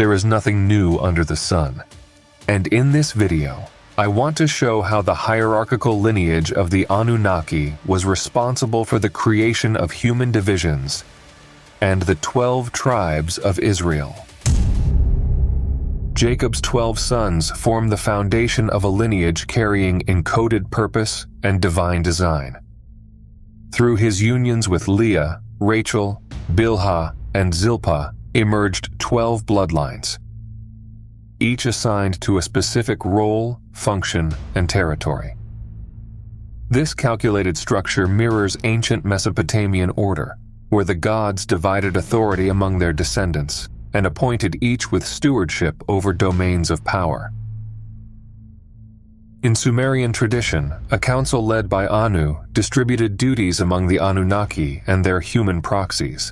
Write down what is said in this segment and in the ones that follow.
There is nothing new under the sun. And in this video, I want to show how the hierarchical lineage of the Anunnaki was responsible for the creation of human divisions and the 12 tribes of Israel. Jacob's 12 sons form the foundation of a lineage carrying encoded purpose and divine design. Through his unions with Leah, Rachel, Bilhah, and Zilpah emerged 12 bloodlines, each assigned to a specific role, function, and territory. This calculated structure mirrors ancient Mesopotamian order, where the gods divided authority among their descendants and appointed each with stewardship over domains of power. In Sumerian tradition, a council led by Anu distributed duties among the Anunnaki and their human proxies.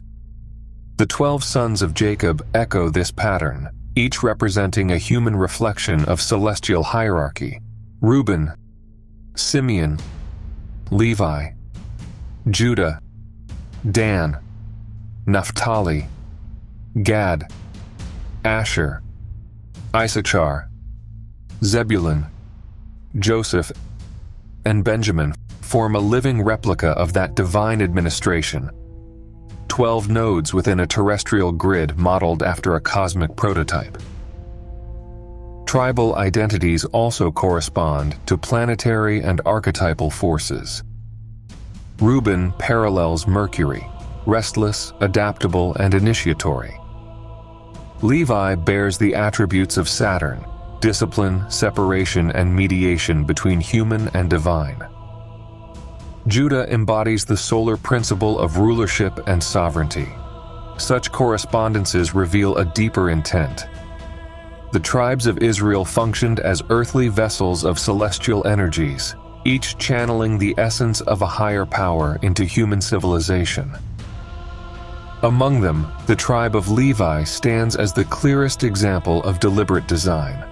The 12 sons of Jacob echo this pattern, each representing a human reflection of celestial hierarchy: Reuben, Simeon, Levi, Judah, Dan, Naphtali, Gad, Asher, Issachar, Zebulun, Joseph, and Benjamin form a living replica of that divine administration. 12 nodes within a terrestrial grid modeled after a cosmic prototype. Tribal identities also correspond to planetary and archetypal forces. Reuben parallels Mercury, restless, adaptable, and initiatory. Levi bears the attributes of Saturn, discipline, separation, and mediation between human and divine. Judah embodies the solar principle of rulership and sovereignty. Such correspondences reveal a deeper intent. The tribes of Israel functioned as earthly vessels of celestial energies, each channeling the essence of a higher power into human civilization. Among them, the tribe of Levi stands as the clearest example of deliberate design.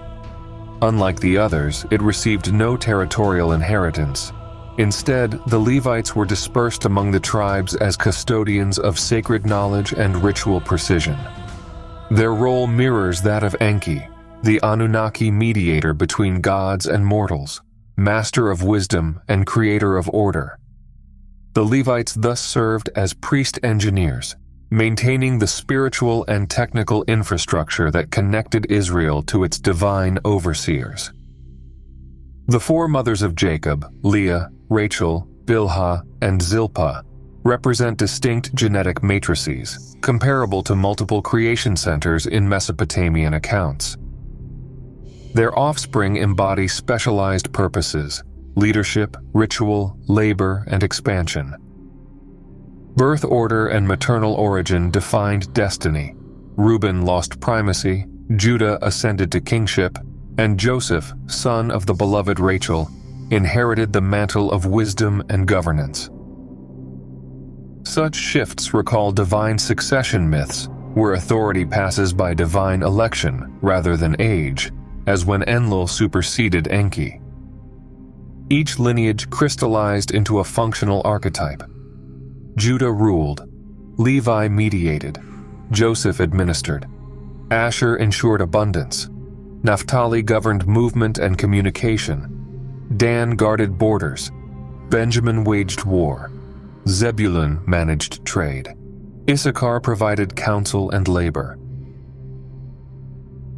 Unlike the others, it received no territorial inheritance. Instead, the Levites were dispersed among the tribes as custodians of sacred knowledge and ritual precision. Their role mirrors that of Enki, the Anunnaki mediator between gods and mortals, master of wisdom and creator of order. The Levites thus served as priest engineers, maintaining the spiritual and technical infrastructure that connected Israel to its divine overseers. The four mothers of Jacob, Leah, Rachel, Bilhah, and Zilpah, represent distinct genetic matrices, comparable to multiple creation centers in Mesopotamian accounts. Their offspring embody specialized purposes: leadership, ritual, labor, and expansion. Birth order and maternal origin defined destiny. Reuben lost primacy, Judah ascended to kingship, and Joseph, son of the beloved Rachel, inherited the mantle of wisdom and governance. Such shifts recall divine succession myths, where authority passes by divine election rather than age, as when Enlil superseded Enki. Each lineage crystallized into a functional archetype. Judah ruled, Levi mediated, Joseph administered, Asher ensured abundance, Naphtali governed movement and communication, Dan guarded borders, Benjamin waged war, Zebulun managed trade, Issachar provided counsel and labor.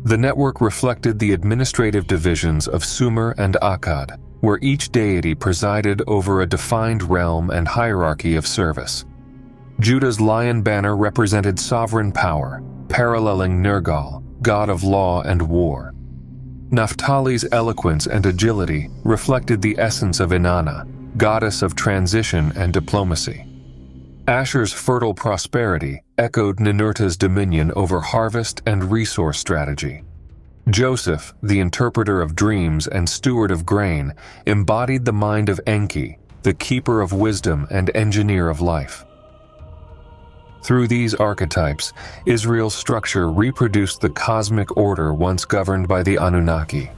The network reflected the administrative divisions of Sumer and Akkad, where each deity presided over a defined realm and hierarchy of service. Judah's lion banner represented sovereign power, paralleling Nergal, god of law and war. Naphtali's eloquence and agility reflected the essence of Inanna, goddess of transition and diplomacy. Asher's fertile prosperity echoed Ninurta's dominion over harvest and resource strategy. Joseph, the interpreter of dreams and steward of grain, embodied the mind of Enki, the keeper of wisdom and engineer of life. Through these archetypes, Israel's structure reproduced the cosmic order once governed by the Anunnaki.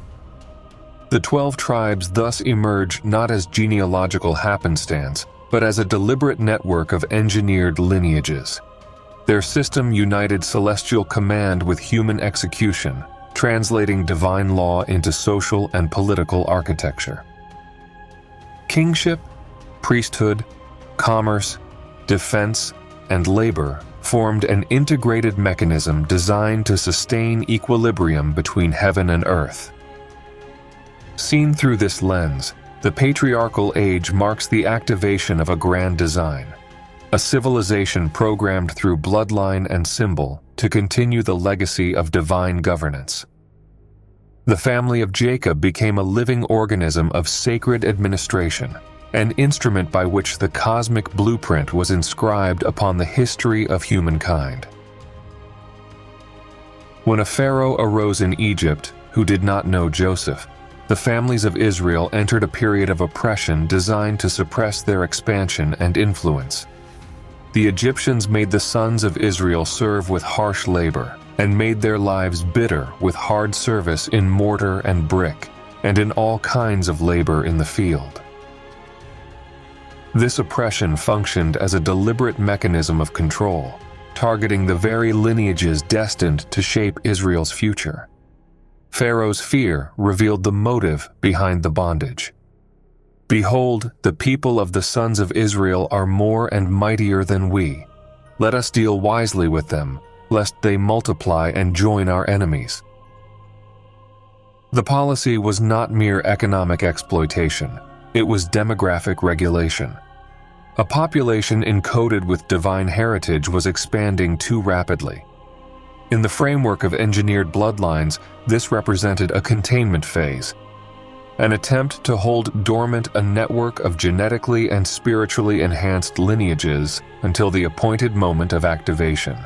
The 12 tribes thus emerge not as genealogical happenstance, but as a deliberate network of engineered lineages. Their system united celestial command with human execution, translating divine law into social and political architecture. Kingship, priesthood, commerce, defense, and labor formed an integrated mechanism designed to sustain equilibrium between heaven and earth. Seen through this lens, the patriarchal age marks the activation of a grand design, a civilization programmed through bloodline and symbol to continue the legacy of divine governance. The family of Jacob became a living organism of sacred administration, an instrument by which the cosmic blueprint was inscribed upon the history of humankind. When a pharaoh arose in Egypt who did not know Joseph, the families of Israel entered a period of oppression designed to suppress their expansion and influence. The Egyptians made the sons of Israel serve with harsh labor and made their lives bitter with hard service in mortar and brick and in all kinds of labor in the field. This oppression functioned as a deliberate mechanism of control, targeting the very lineages destined to shape Israel's future. Pharaoh's fear revealed the motive behind the bondage. "Behold, the people of the sons of Israel are more and mightier than we. Let us deal wisely with them, lest they multiply and join our enemies." The policy was not mere economic exploitation. It was demographic regulation. A population encoded with divine heritage was expanding too rapidly. In the framework of engineered bloodlines, this represented a containment phase, an attempt to hold dormant a network of genetically and spiritually enhanced lineages until the appointed moment of activation.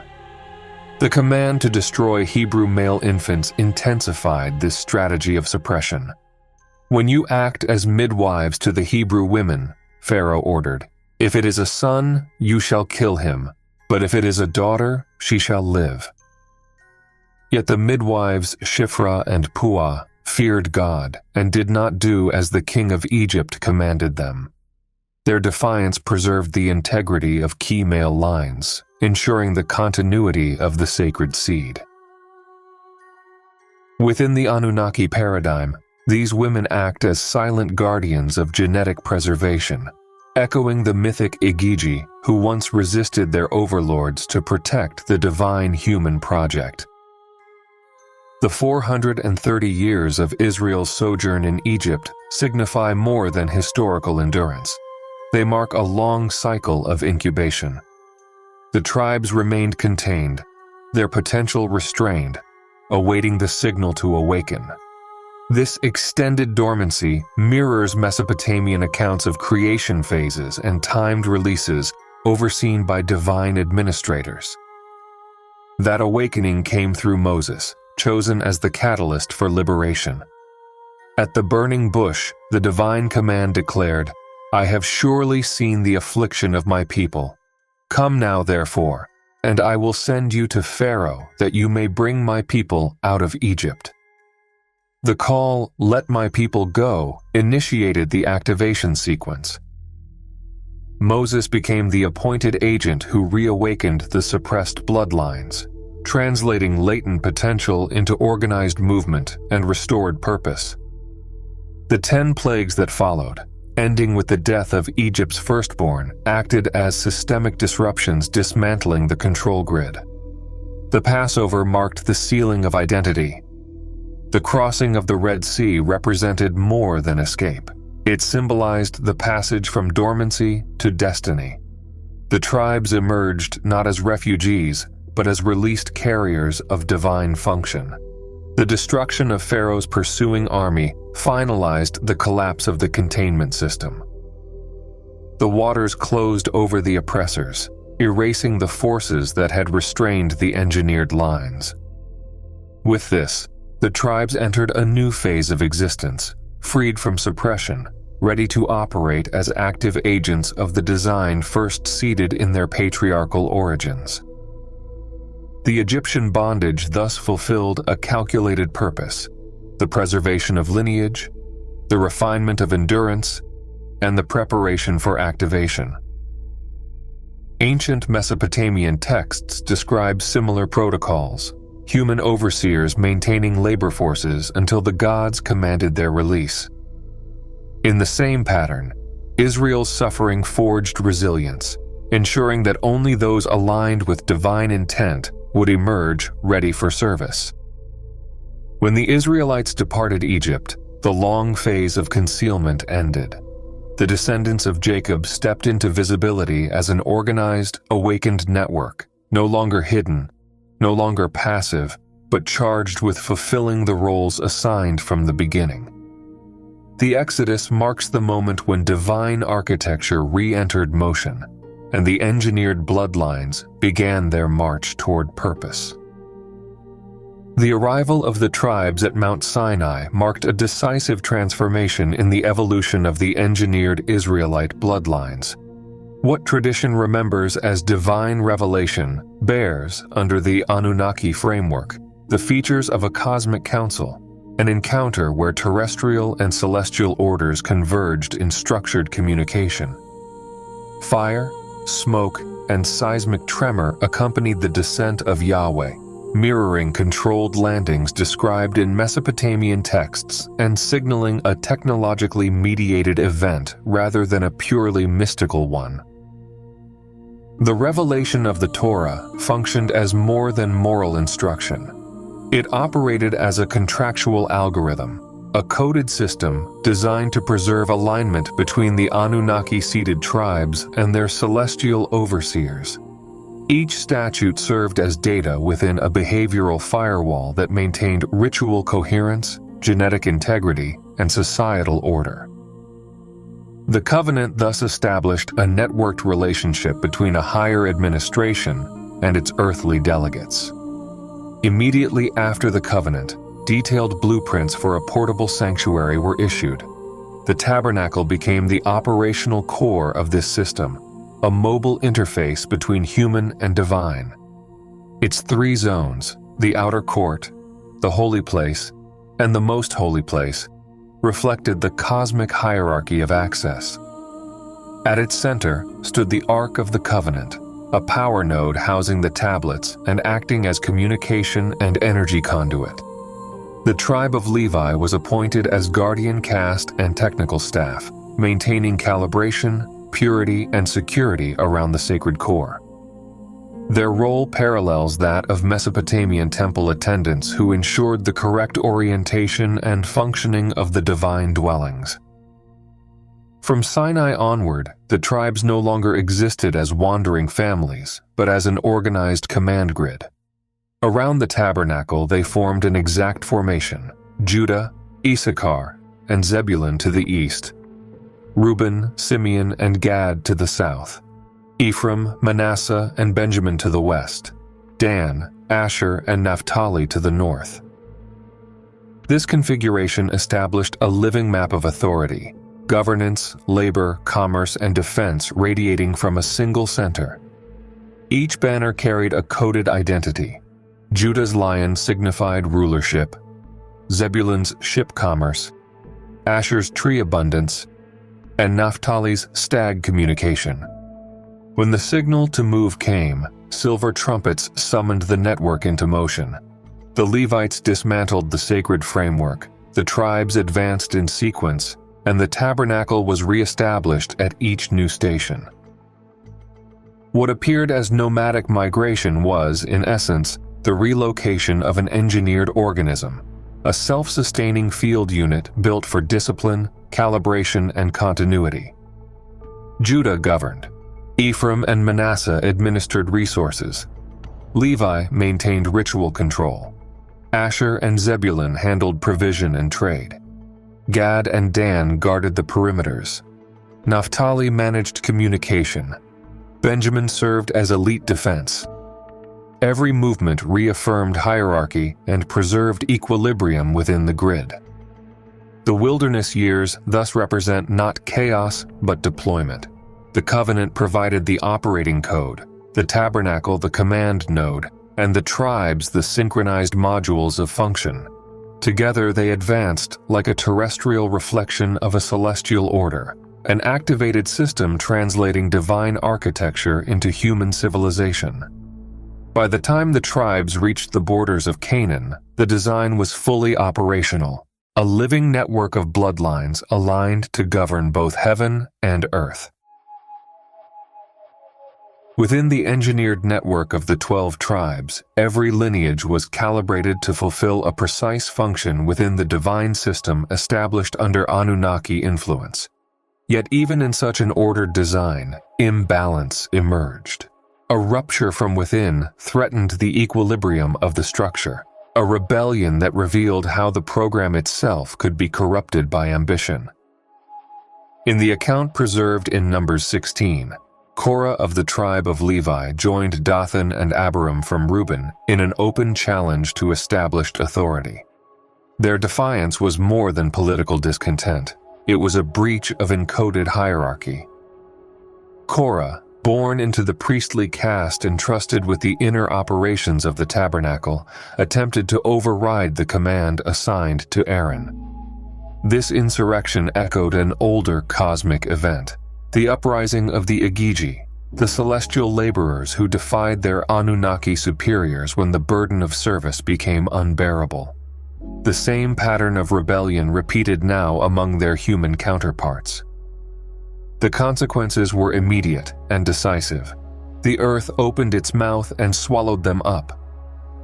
The command to destroy Hebrew male infants intensified this strategy of suppression. "When you act as midwives to the Hebrew women," Pharaoh ordered, "if it is a son, you shall kill him, but if it is a daughter, she shall live." Yet the midwives Shiphrah and Puah feared God and did not do as the king of Egypt commanded them. Their defiance preserved the integrity of key male lines, ensuring the continuity of the sacred seed. Within the Anunnaki paradigm, these women act as silent guardians of genetic preservation, echoing the mythic Igigi, who once resisted their overlords to protect the divine human project. The 430 years of Israel's sojourn in Egypt signify more than historical endurance. They mark a long cycle of incubation. The tribes remained contained, their potential restrained, awaiting the signal to awaken. This extended dormancy mirrors Mesopotamian accounts of creation phases and timed releases overseen by divine administrators. That awakening came through Moses, chosen as the catalyst for liberation. At the burning bush, the divine command declared, "I have surely seen the affliction of my people. Come now, therefore, and I will send you to Pharaoh that you may bring my people out of Egypt." The call, "Let my people go," initiated the activation sequence. Moses became the appointed agent who reawakened the suppressed bloodlines, translating latent potential into organized movement and restored purpose. The 10 plagues that followed, ending with the death of Egypt's firstborn, acted as systemic disruptions dismantling the control grid. The Passover marked the sealing of identity. The crossing of the Red Sea represented more than escape. It symbolized the passage from dormancy to destiny. The tribes emerged not as refugees, but as released carriers of divine function. The destruction of Pharaoh's pursuing army finalized the collapse of the containment system. The waters closed over the oppressors, erasing the forces that had restrained the engineered lines. With this, the tribes entered a new phase of existence, freed from suppression, ready to operate as active agents of the design first seeded in their patriarchal origins. The Egyptian bondage thus fulfilled a calculated purpose: the preservation of lineage, the refinement of endurance, and the preparation for activation. Ancient Mesopotamian texts describe similar protocols, human overseers maintaining labor forces until the gods commanded their release. In the same pattern, Israel's suffering forged resilience, ensuring that only those aligned with divine intent would emerge ready for service. When the Israelites departed Egypt, the long phase of concealment ended. The descendants of Jacob stepped into visibility as an organized, awakened network, no longer hidden, no longer passive, but charged with fulfilling the roles assigned from the beginning. The Exodus marks the moment when divine architecture re-entered motion, and the engineered bloodlines began their march toward purpose. The arrival of the tribes at Mount Sinai marked a decisive transformation in the evolution of the engineered Israelite bloodlines. What tradition remembers as divine revelation bears, under the Anunnaki framework, the features of a cosmic council, an encounter where terrestrial and celestial orders converged in structured communication. Fire, smoke, and seismic tremor accompanied the descent of Yahweh, mirroring controlled landings described in Mesopotamian texts and signaling a technologically mediated event rather than a purely mystical one. The revelation of the Torah functioned as more than moral instruction. It operated as a contractual algorithm, a coded system designed to preserve alignment between the Anunnaki-seated tribes and their celestial overseers. Each statute served as data within a behavioral firewall that maintained ritual coherence, genetic integrity, and societal order. The covenant thus established a networked relationship between a higher administration and its earthly delegates. Immediately after the covenant, detailed blueprints for a portable sanctuary were issued. The Tabernacle became the operational core of this system, a mobile interface between human and divine. Its three zones, the outer court, the holy place, and the most holy place, reflected the cosmic hierarchy of access. At its center stood the Ark of the Covenant, a power node housing the tablets and acting as communication and energy conduit. The tribe of Levi was appointed as guardian caste and technical staff, maintaining calibration, purity, and security around the sacred core. Their role parallels that of Mesopotamian temple attendants who ensured the correct orientation and functioning of the divine dwellings. From Sinai onward, the tribes no longer existed as wandering families, but as an organized command grid. Around the Tabernacle, they formed an exact formation: Judah, Issachar, and Zebulun to the east, Reuben, Simeon, and Gad to the south, Ephraim, Manasseh, and Benjamin to the west, Dan, Asher, and Naphtali to the north. This configuration established a living map of authority, governance, labor, commerce, and defense radiating from a single center. Each banner carried a coded identity. Judah's lion signified rulership, Zebulun's ship commerce, Asher's tree abundance, and Naphtali's stag communication. When the signal to move came, silver trumpets summoned the network into motion. The Levites dismantled the sacred framework, the tribes advanced in sequence, and the tabernacle was re-established at each new station. What appeared as nomadic migration was, in essence, the relocation of an engineered organism, a self-sustaining field unit built for discipline, calibration, and continuity. Judah governed. Ephraim and Manasseh administered resources. Levi maintained ritual control. Asher and Zebulun handled provision and trade. Gad and Dan guarded the perimeters. Naphtali managed communication. Benjamin served as elite defense. Every movement reaffirmed hierarchy and preserved equilibrium within the grid. The wilderness years thus represent not chaos but deployment. The covenant provided the operating code, the tabernacle the command node, and the tribes the synchronized modules of function. Together they advanced like a terrestrial reflection of a celestial order, an activated system translating divine architecture into human civilization. By the time the tribes reached the borders of Canaan, the design was fully operational, a living network of bloodlines aligned to govern both heaven and earth. Within the engineered network of the 12 tribes, every lineage was calibrated to fulfill a precise function within the divine system established under Anunnaki influence. Yet even in such an ordered design, imbalance emerged. A rupture from within threatened the equilibrium of the structure, a rebellion that revealed how the program itself could be corrupted by ambition. In the account preserved in Numbers 16, Korah of the tribe of Levi joined Dathan and Abiram from Reuben in an open challenge to established authority. Their defiance was more than political discontent. It was a breach of encoded hierarchy. Korah, born into the priestly caste entrusted with the inner operations of the Tabernacle, attempted to override the command assigned to Aaron. This insurrection echoed an older cosmic event, the uprising of the Igigi, the celestial laborers who defied their Anunnaki superiors when the burden of service became unbearable. The same pattern of rebellion repeated now among their human counterparts. The consequences were immediate and decisive. The earth opened its mouth and swallowed them up.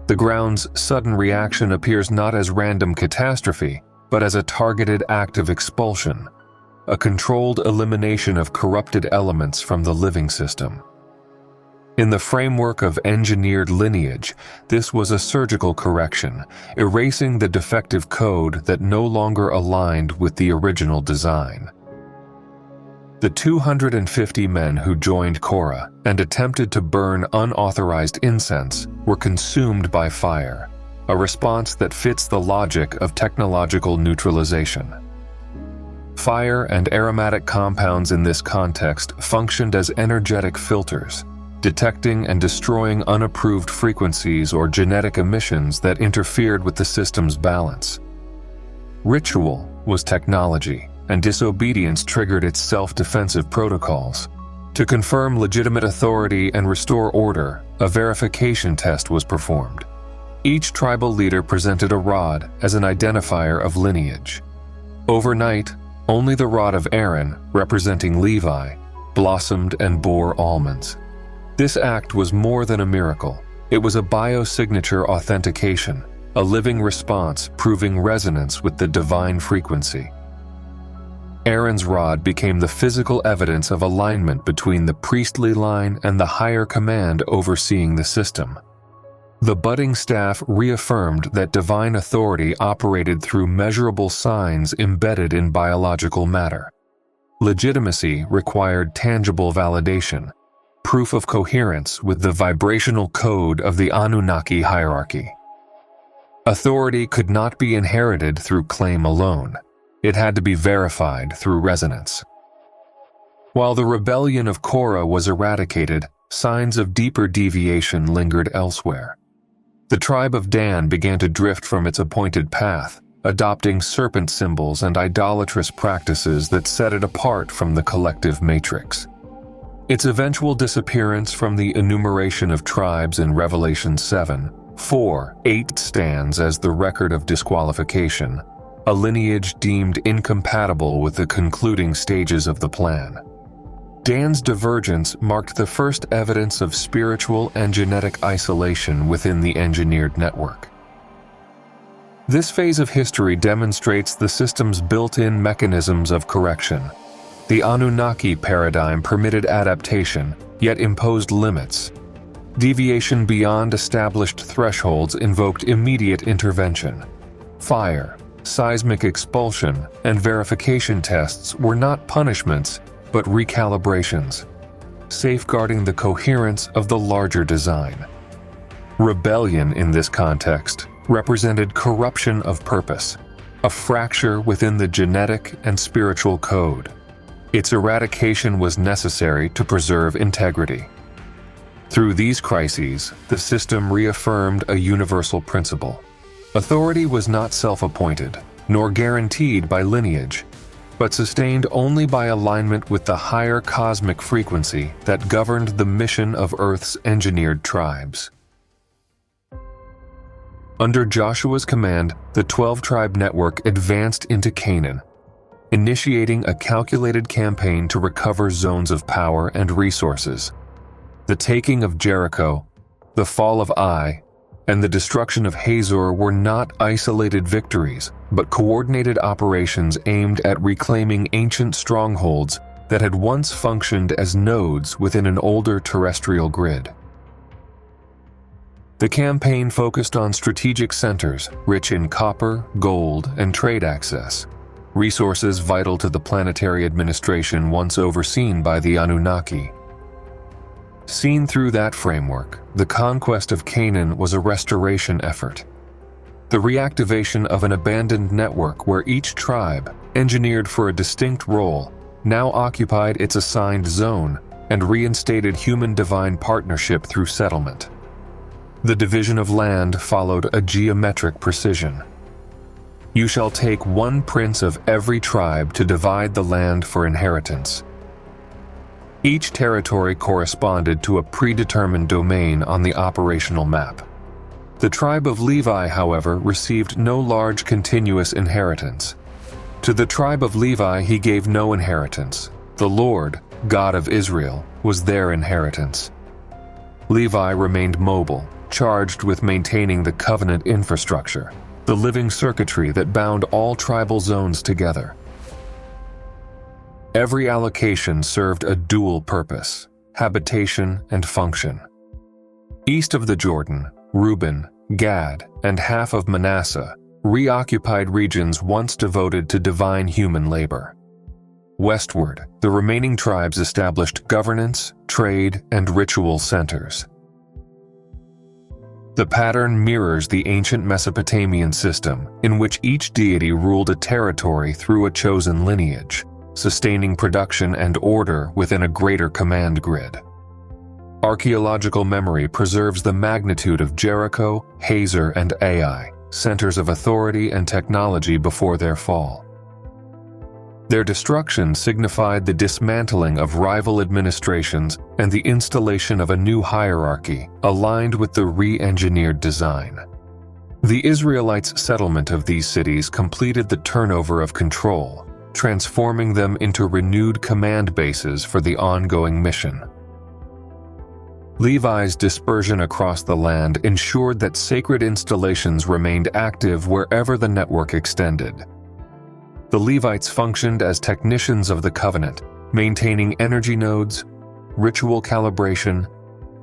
The ground's sudden reaction appears not as random catastrophe, but as a targeted act of expulsion, a controlled elimination of corrupted elements from the living system. In the framework of engineered lineage, this was a surgical correction, erasing the defective code that no longer aligned with the original design. The 250 men who joined Korah and attempted to burn unauthorized incense were consumed by fire, a response that fits the logic of technological neutralization. Fire and aromatic compounds in this context functioned as energetic filters, detecting and destroying unapproved frequencies or genetic emissions that interfered with the system's balance. Ritual was technology, and disobedience triggered its self-defensive protocols. To confirm legitimate authority and restore order, a verification test was performed. Each tribal leader presented a rod as an identifier of lineage. Overnight, only the rod of Aaron, representing Levi, blossomed and bore almonds. This act was more than a miracle. It was a biosignature authentication, a living response proving resonance with the divine frequency. Aaron's rod became the physical evidence of alignment between the priestly line and the higher command overseeing the system. The budding staff reaffirmed that divine authority operated through measurable signs embedded in biological matter. Legitimacy required tangible validation, proof of coherence with the vibrational code of the Anunnaki hierarchy. Authority could not be inherited through claim alone. It had to be verified through resonance. While the rebellion of Korah was eradicated, signs of deeper deviation lingered elsewhere. The tribe of Dan began to drift from its appointed path, adopting serpent symbols and idolatrous practices that set it apart from the collective matrix. Its eventual disappearance from the enumeration of tribes in Revelation 7:4-8 stands as the record of disqualification, a lineage deemed incompatible with the concluding stages of the plan. Dan's divergence marked the first evidence of spiritual and genetic isolation within the engineered network. This phase of history demonstrates the system's built-in mechanisms of correction. The Anunnaki paradigm permitted adaptation, yet imposed limits. Deviation beyond established thresholds invoked immediate intervention. Fire, seismic expulsion, and verification tests were not punishments, but recalibrations, safeguarding the coherence of the larger design. Rebellion in this context represented corruption of purpose, a fracture within the genetic and spiritual code. Its eradication was necessary to preserve integrity. Through these crises, the system reaffirmed a universal principle. Authority was not self-appointed, nor guaranteed by lineage, but sustained only by alignment with the higher cosmic frequency that governed the mission of Earth's engineered tribes. Under Joshua's command, the 12-tribe network advanced into Canaan, initiating a calculated campaign to recover zones of power and resources. The taking of Jericho, the fall of Ai, and the destruction of Hazor were not isolated victories, but coordinated operations aimed at reclaiming ancient strongholds that had once functioned as nodes within an older terrestrial grid. The campaign focused on strategic centers rich in copper, gold, and trade access, resources vital to the planetary administration once overseen by the Anunnaki. Seen through that framework, the Conquest of Canaan was a restoration effort. The reactivation of an abandoned network where each tribe, engineered for a distinct role, now occupied its assigned zone and reinstated human-divine partnership through settlement. The division of land followed a geometric precision. You shall take one prince of every tribe to divide the land for inheritance. Each territory corresponded to a predetermined domain on the operational map. The tribe of Levi, however, received no large continuous inheritance. To the tribe of Levi he gave no inheritance. The Lord, God of Israel, was their inheritance. Levi remained mobile, charged with maintaining the covenant infrastructure, the living circuitry that bound all tribal zones together. Every allocation served a dual purpose: habitation and function. East of the Jordan, Reuben, Gad, and half of Manasseh reoccupied regions once devoted to divine human labor. Westward, the remaining tribes established governance, trade, and ritual centers. The pattern mirrors the ancient Mesopotamian system, in which each deity ruled a territory through a chosen lineage, sustaining production and order within a greater command grid. Archaeological memory preserves the magnitude of Jericho, Hazor, and Ai, centers of authority and technology before their fall. Their destruction signified the dismantling of rival administrations and the installation of a new hierarchy aligned with the re-engineered design. The Israelites' settlement of these cities completed the turnover of control, transforming them into renewed command bases for the ongoing mission. Levi's dispersion across the land ensured that sacred installations remained active wherever the network extended. The Levites functioned as technicians of the covenant, maintaining energy nodes, ritual calibration,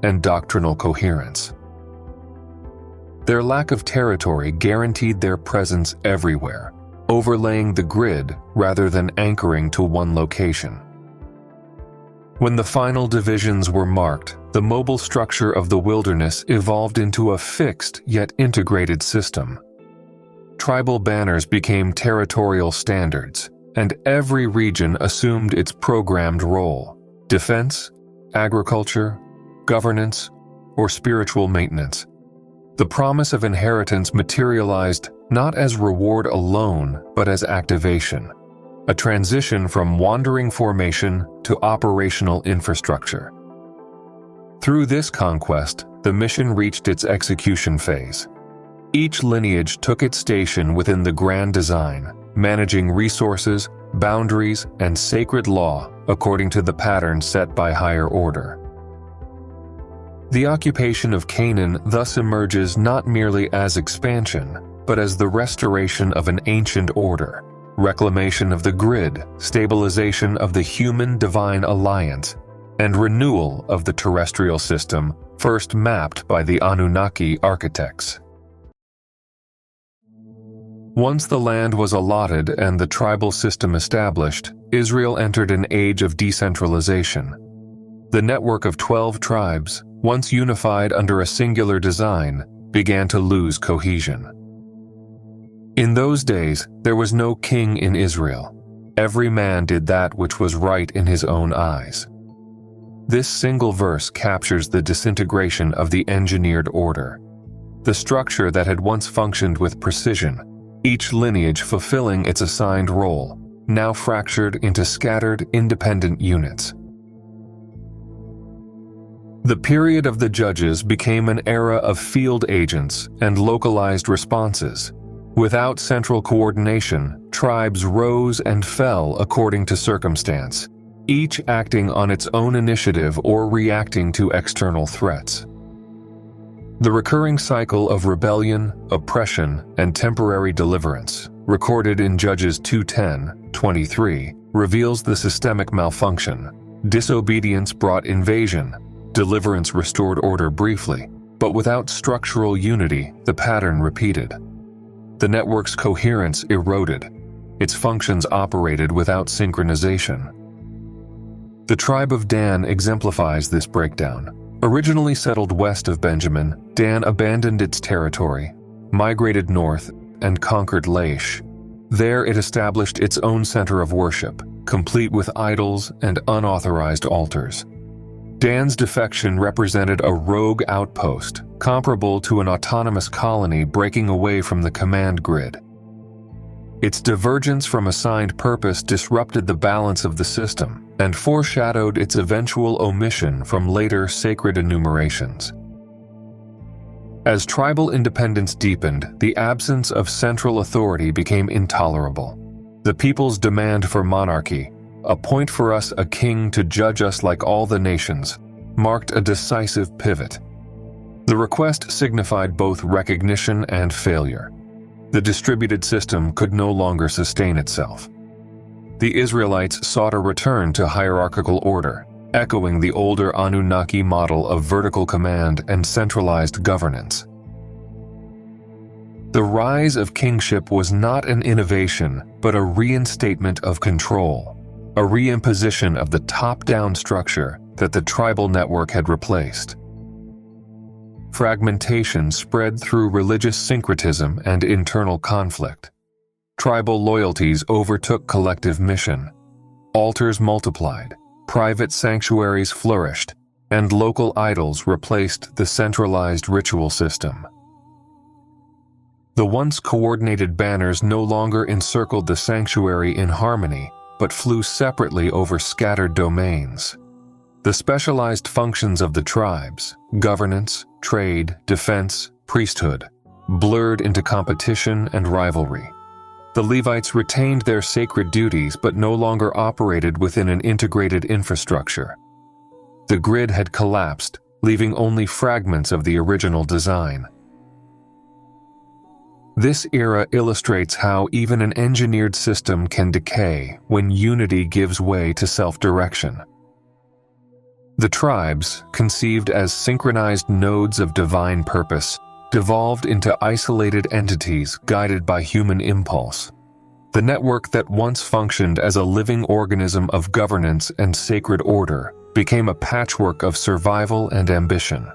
and doctrinal coherence. Their lack of territory guaranteed their presence everywhere, overlaying the grid rather than anchoring to one location. When the final divisions were marked, the mobile structure of the wilderness evolved into a fixed yet integrated system. Tribal banners became territorial standards, and every region assumed its programmed role: defense, agriculture, governance, or spiritual maintenance. The promise of inheritance materialized not as reward alone, but as activation, a transition from wandering formation to operational infrastructure. Through this conquest, the mission reached its execution phase. Each lineage took its station within the grand design, managing resources, boundaries, and sacred law according to the pattern set by higher order. The occupation of Canaan thus emerges not merely as expansion, but as the restoration of an ancient order, reclamation of the grid, stabilization of the human-divine alliance, and renewal of the terrestrial system first mapped by the Anunnaki architects. Once the land was allotted and the tribal system established, Israel entered an age of decentralization. The network of 12 tribes, once unified under a singular design, began to lose cohesion. In those days, there was no king in Israel. Every man did that which was right in his own eyes. This single verse captures the disintegration of the engineered order. The structure that had once functioned with precision, each lineage fulfilling its assigned role, now fractured into scattered, independent units. The period of the judges became an era of field agents and localized responses. Without central coordination, tribes rose and fell according to circumstance, each acting on its own initiative or reacting to external threats. The recurring cycle of rebellion, oppression, and temporary deliverance, recorded in Judges 2:10-23, reveals the systemic malfunction. Disobedience brought invasion, deliverance restored order briefly, but without structural unity, the pattern repeated. The network's coherence eroded. Its functions operated without synchronization. The tribe of Dan exemplifies this breakdown. Originally settled west of Benjamin, Dan abandoned its territory, migrated north, and conquered Laish. There it established its own center of worship, complete with idols and unauthorized altars. Dan's defection represented a rogue outpost, comparable to an autonomous colony breaking away from the command grid. Its divergence from assigned purpose disrupted the balance of the system and foreshadowed its eventual omission from later sacred enumerations. As tribal independence deepened, the absence of central authority became intolerable. The people's demand for monarchy, "Appoint for us a king to judge us like all the nations," marked a decisive pivot. The request signified both recognition and failure. The distributed system could no longer sustain itself. The Israelites sought a return to hierarchical order, echoing the older Anunnaki model of vertical command and centralized governance. The rise of kingship was not an innovation, but a reinstatement of control, a reimposition of the top-down structure that the tribal network had replaced. Fragmentation spread through religious syncretism and internal conflict. Tribal loyalties overtook collective mission. Altars multiplied, private sanctuaries flourished, and local idols replaced the centralized ritual system. The once coordinated banners no longer encircled the sanctuary in harmony, but flew separately over scattered domains. The specialized functions of the tribes, governance, trade, defense, priesthood, blurred into competition and rivalry. The Levites retained their sacred duties but no longer operated within an integrated infrastructure. The grid had collapsed, leaving only fragments of the original design. This era illustrates how even an engineered system can decay when unity gives way to self-direction. The tribes, conceived as synchronized nodes of divine purpose, devolved into isolated entities guided by human impulse. The network that once functioned as a living organism of governance and sacred order became a patchwork of survival and ambition.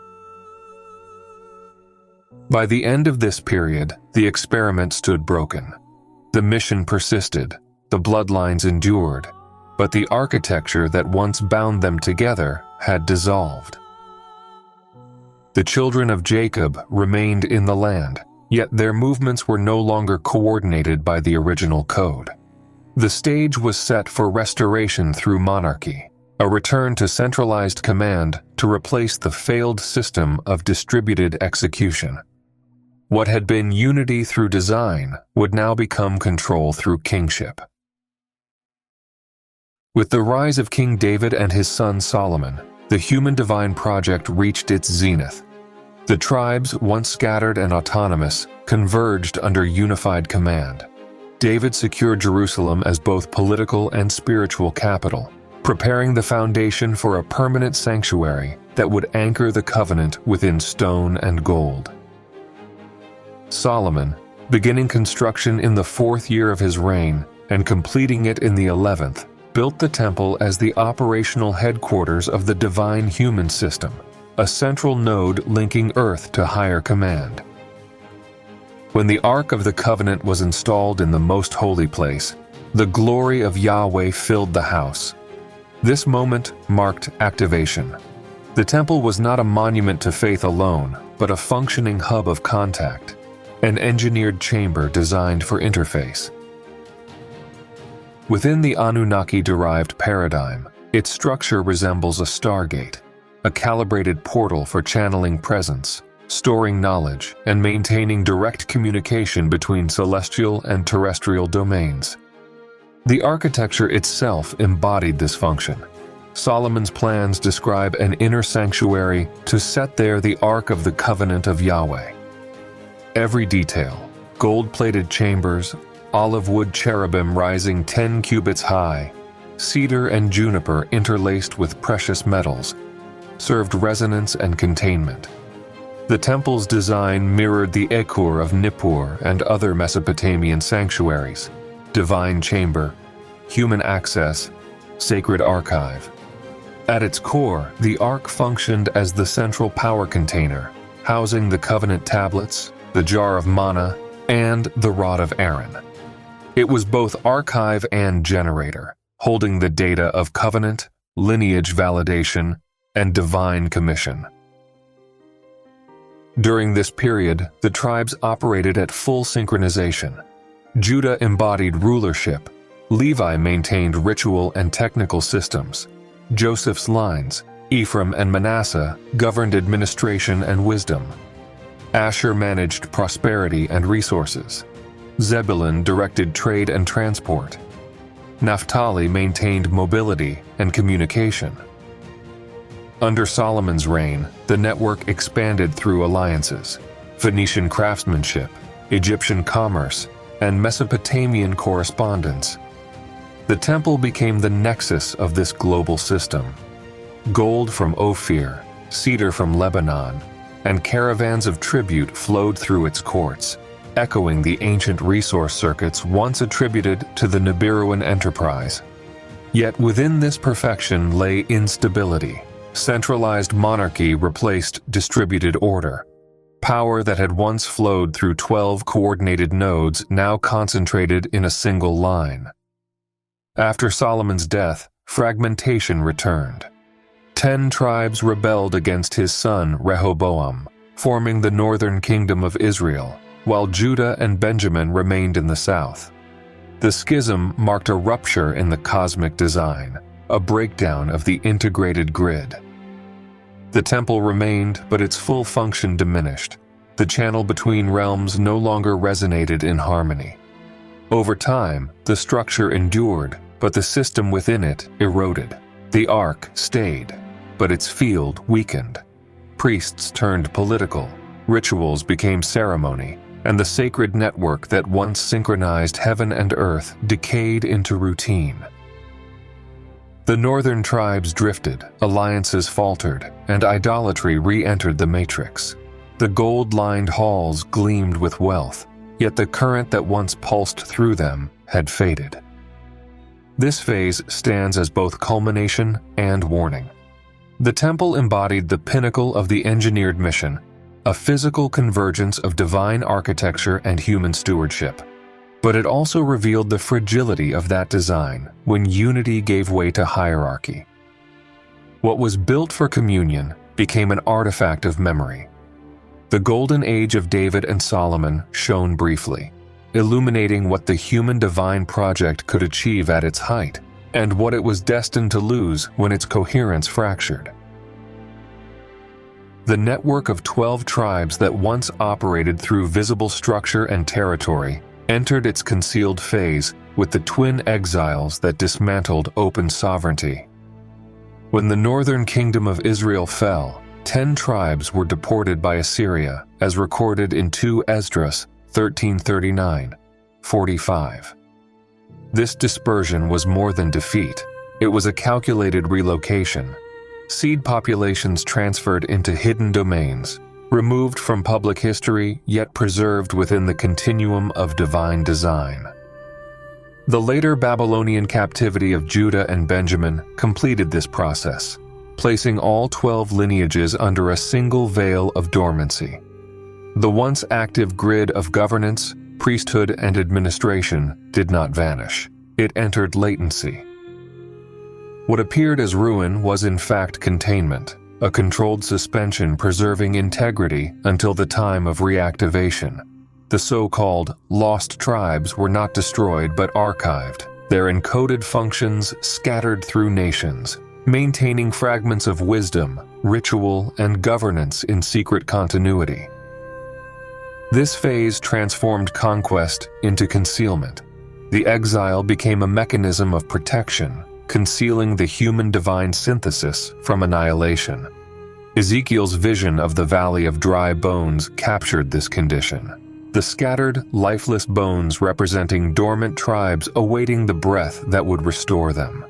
By the end of this period, the experiment stood broken. The mission persisted, the bloodlines endured, but the architecture that once bound them together had dissolved. The children of Jacob remained in the land, yet their movements were no longer coordinated by the original code. The stage was set for restoration through monarchy, a return to centralized command to replace the failed system of distributed execution. What had been unity through design would now become control through kingship. With the rise of King David and his son Solomon, the human divine project reached its zenith. The tribes, once scattered and autonomous, converged under unified command. David secured Jerusalem as both political and spiritual capital, preparing the foundation for a permanent sanctuary that would anchor the covenant within stone and gold. Solomon, beginning construction in the 4th year of his reign and completing it in the 11th, built the temple as the operational headquarters of the divine human system, a central node linking earth to higher command. When the Ark of the Covenant was installed in the most holy place, the glory of Yahweh filled the house. This moment marked activation. The temple was not a monument to faith alone, but a functioning hub of contact, an engineered chamber designed for interface. Within the Anunnaki-derived paradigm, its structure resembles a stargate, a calibrated portal for channeling presence, storing knowledge, and maintaining direct communication between celestial and terrestrial domains. The architecture itself embodied this function. Solomon's plans describe an inner sanctuary to set there the Ark of the Covenant of Yahweh. Every detail, gold-plated chambers, olive wood cherubim rising 10 cubits high, cedar and juniper interlaced with precious metals, served resonance and containment. The temple's design mirrored the Ekur of Nippur and other Mesopotamian sanctuaries, divine chamber, human access, sacred archive. At its core, the Ark functioned as the central power container, housing the covenant tablets, the jar of manna, and the rod of Aaron. It was both archive and generator, holding the data of covenant, lineage validation, and divine commission. During this period, the tribes operated at full synchronization. Judah embodied rulership, Levi maintained ritual and technical systems, Joseph's lines, Ephraim and Manasseh, governed administration and wisdom. Asher managed prosperity and resources. Zebulun directed trade and transport. Naphtali maintained mobility and communication. Under Solomon's reign, the network expanded through alliances, Phoenician craftsmanship, Egyptian commerce, and Mesopotamian correspondence. The temple became the nexus of this global system. Gold from Ophir, cedar from Lebanon, and caravans of tribute flowed through its courts, echoing the ancient resource circuits once attributed to the Nibiruan enterprise. Yet within this perfection lay instability. Centralized monarchy replaced distributed order. Power that had once flowed through 12 coordinated nodes now concentrated in a single line. After Solomon's death, fragmentation returned. 10 tribes rebelled against his son Rehoboam, forming the northern kingdom of Israel, while Judah and Benjamin remained in the south. The schism marked a rupture in the cosmic design, a breakdown of the integrated grid. The temple remained, but its full function diminished. The channel between realms no longer resonated in harmony. Over time, the structure endured, but the system within it eroded. The Ark stayed, but its field weakened. Priests turned political, rituals became ceremony, and the sacred network that once synchronized heaven and earth decayed into routine. The northern tribes drifted, alliances faltered, and idolatry re-entered the matrix. The gold-lined halls gleamed with wealth, yet the current that once pulsed through them had faded. This phase stands as both culmination and warning. The temple embodied the pinnacle of the engineered mission, a physical convergence of divine architecture and human stewardship. But it also revealed the fragility of that design when unity gave way to hierarchy. What was built for communion became an artifact of memory. The golden age of David and Solomon shone briefly, illuminating what the human divine project could achieve at its height, and what it was destined to lose when its coherence fractured. The network of 12 tribes that once operated through visible structure and territory entered its concealed phase with the twin exiles that dismantled open sovereignty. When the northern kingdom of Israel fell, 10 tribes were deported by Assyria, as recorded in 2 Esdras 1339-45. This dispersion was more than defeat. It was a calculated relocation. Seed populations transferred into hidden domains, removed from public history yet preserved within the continuum of divine design. The later Babylonian captivity of Judah and Benjamin completed this process, placing all 12 lineages under a single veil of dormancy. The once active grid of governance, priesthood, and administration did not vanish. It entered latency. What appeared as ruin was in fact containment, a controlled suspension preserving integrity until the time of reactivation. The so-called lost tribes were not destroyed but archived, their encoded functions scattered through nations, maintaining fragments of wisdom, ritual, and governance in secret continuity. This phase transformed conquest into concealment. The exile became a mechanism of protection, concealing the human-divine synthesis from annihilation. Ezekiel's vision of the Valley of Dry Bones captured this condition. The scattered, lifeless bones representing dormant tribes awaiting the breath that would restore them.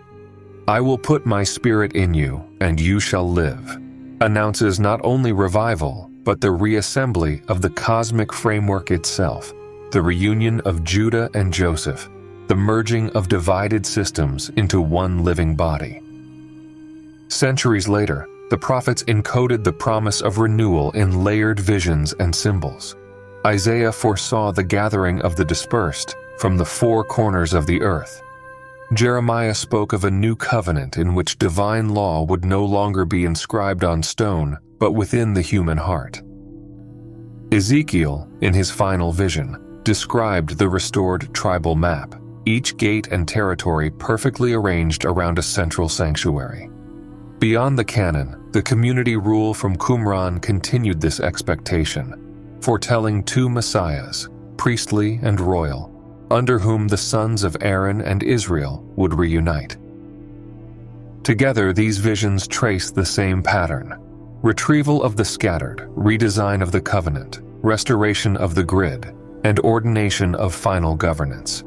"I will put my spirit in you, and you shall live," announces not only revival, but the reassembly of the cosmic framework itself, the reunion of Judah and Joseph, the merging of divided systems into one living body. Centuries later, the prophets encoded the promise of renewal in layered visions and symbols. Isaiah foresaw the gathering of the dispersed from the four corners of the earth. Jeremiah spoke of a new covenant in which divine law would no longer be inscribed on stone, but within the human heart. Ezekiel, in his final vision, described the restored tribal map, each gate and territory perfectly arranged around a central sanctuary. Beyond the canon, the community rule from Qumran continued this expectation, foretelling two messiahs, priestly and royal, under whom the sons of Aaron and Israel would reunite. Together, these visions trace the same pattern: retrieval of the scattered, redesign of the covenant, restoration of the grid, and ordination of final governance.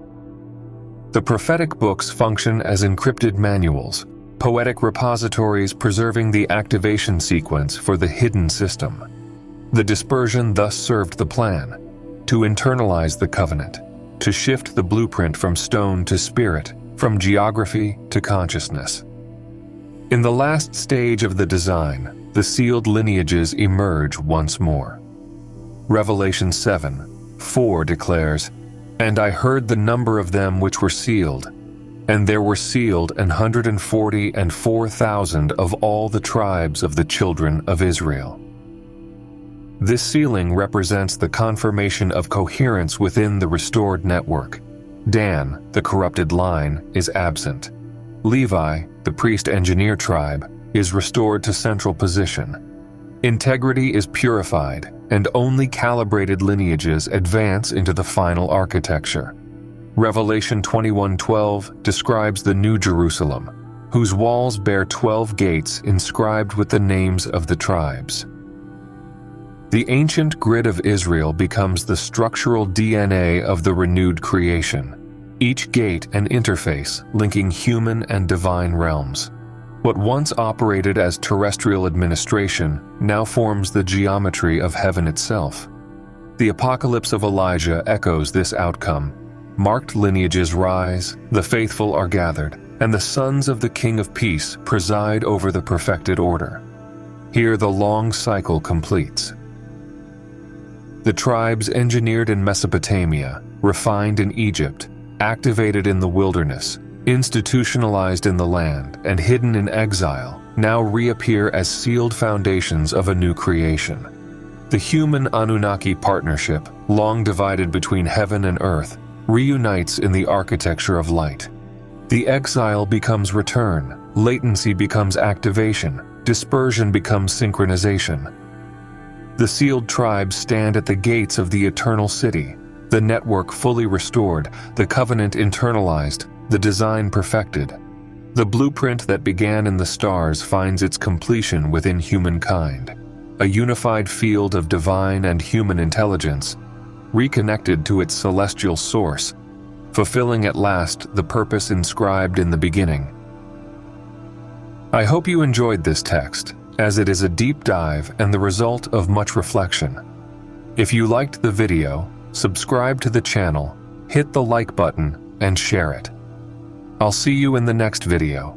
The prophetic books function as encrypted manuals, poetic repositories preserving the activation sequence for the hidden system. The dispersion thus served the plan: to internalize the covenant, to shift the blueprint from stone to spirit, from geography to consciousness. In the last stage of the design, the sealed lineages emerge once more. Revelation 7:4 declares, "And I heard the number of them which were sealed, and there were sealed 144,000 of all the tribes of the children of Israel." This sealing represents the confirmation of coherence within the restored network. Dan, the corrupted line, is absent. Levi, the priest-engineer tribe, is restored to central position. Integrity is purified, and only calibrated lineages advance into the final architecture. Revelation 21:12 describes the New Jerusalem, whose walls bear 12 gates inscribed with the names of the tribes. The ancient grid of Israel becomes the structural DNA of the renewed creation, each gate an interface linking human and divine realms. What once operated as terrestrial administration now forms the geometry of heaven itself. The Apocalypse of Elijah echoes this outcome. Marked lineages rise, the faithful are gathered, and the sons of the King of Peace preside over the perfected order. Here the long cycle completes. The tribes engineered in Mesopotamia, refined in Egypt, activated in the wilderness, institutionalized in the land, and hidden in exile, now reappear as sealed foundations of a new creation. The human Anunnaki partnership, long divided between heaven and earth, reunites in the architecture of light. The exile becomes return, latency becomes activation, dispersion becomes synchronization. The sealed tribes stand at the gates of the eternal city, the network fully restored, the covenant internalized, the design perfected. The blueprint that began in the stars finds its completion within humankind, a unified field of divine and human intelligence, reconnected to its celestial source, fulfilling at last the purpose inscribed in the beginning. I hope you enjoyed this text, as it is a deep dive and the result of much reflection. If you liked the video, subscribe to the channel, hit the like button, and share it. I'll see you in the next video.